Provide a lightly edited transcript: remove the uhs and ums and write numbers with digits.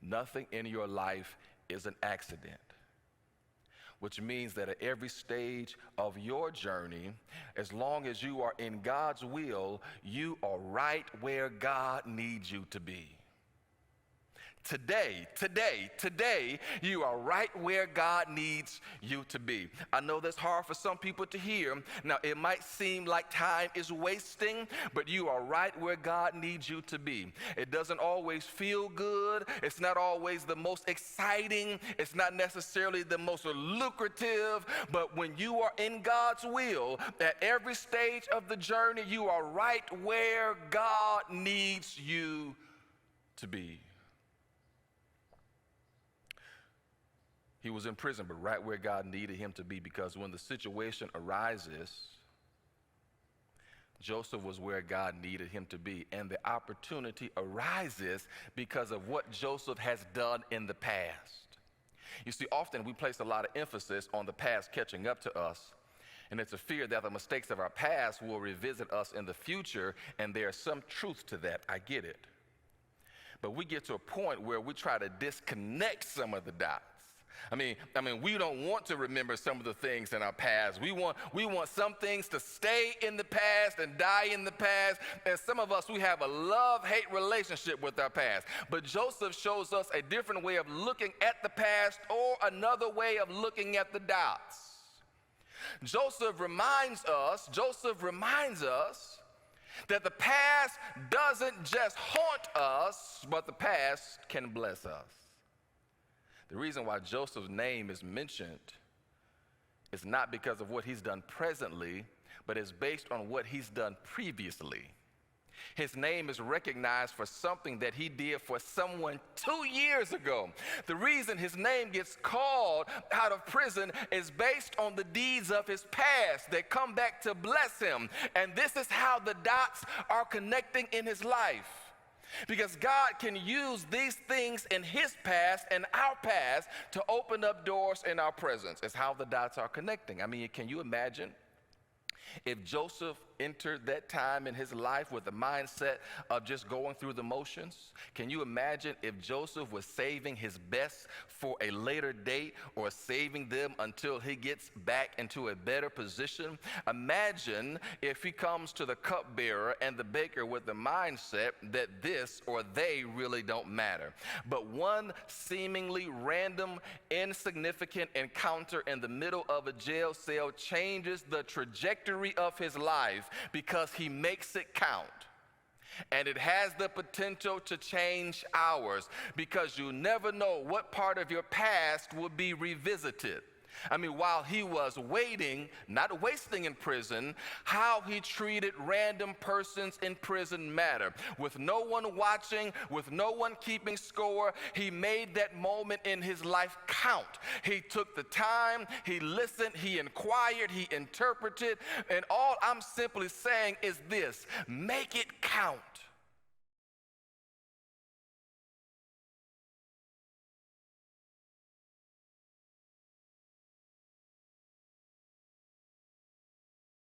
Nothing in your life is an accident, which means that at every stage of your journey, as long as you are in God's will, you are right where God needs you to be. Today, you are right where God needs you to be. I know that's hard for some people to hear. Now, it might seem like time is wasting, but you are right where God needs you to be. It doesn't always feel good. It's not always the most exciting. It's not necessarily the most lucrative, but when you are in God's will, at every stage of the journey, you are right where God needs you to be. He was in prison, but right where God needed him to be, because when the situation arises, Joseph was where God needed him to be. And the opportunity arises because of what Joseph has done in the past. You see, often we place a lot of emphasis on the past catching up to us. And it's a fear that the mistakes of our past will revisit us in the future. And there's some truth to that. I get it. But we get to a point where we try to disconnect some of the dots. I mean, we don't want to remember some of the things in our past. We want some things to stay in the past and die in the past. And some of us, we have a love-hate relationship with our past. But Joseph shows us a different way of looking at the past, or another way of looking at the dots. Joseph reminds us that the past doesn't just haunt us, but the past can bless us. The reason why Joseph's name is mentioned is not because of what he's done presently, but is based on what he's done previously. His name is recognized for something that he did for someone 2 years ago. The reason his name gets called out of prison is based on the deeds of his past that come back to bless him. And this is how the dots are connecting in his life. Because God can use these things in his past and our past to open up doors in our presence. It's how the dots are connecting. I mean, can you imagine if Joseph entered that time in his life with the mindset of just going through the motions? Can you imagine if Joseph was saving his best for a later date, or saving them until he gets back into a better position? Imagine if he comes to the cupbearer and the baker with the mindset that this or they really don't matter. But one seemingly random, insignificant encounter in the middle of a jail cell changes the trajectory of his life, because he makes it count. And it has the potential to change ours, because you never know what part of your past will be revisited. I mean, while he was waiting, not wasting in prison, how he treated random persons in prison mattered. With no one watching, with no one keeping score, he made that moment in his life count. He took the time, he listened, he inquired, he interpreted, and all I'm simply saying is this: make it count.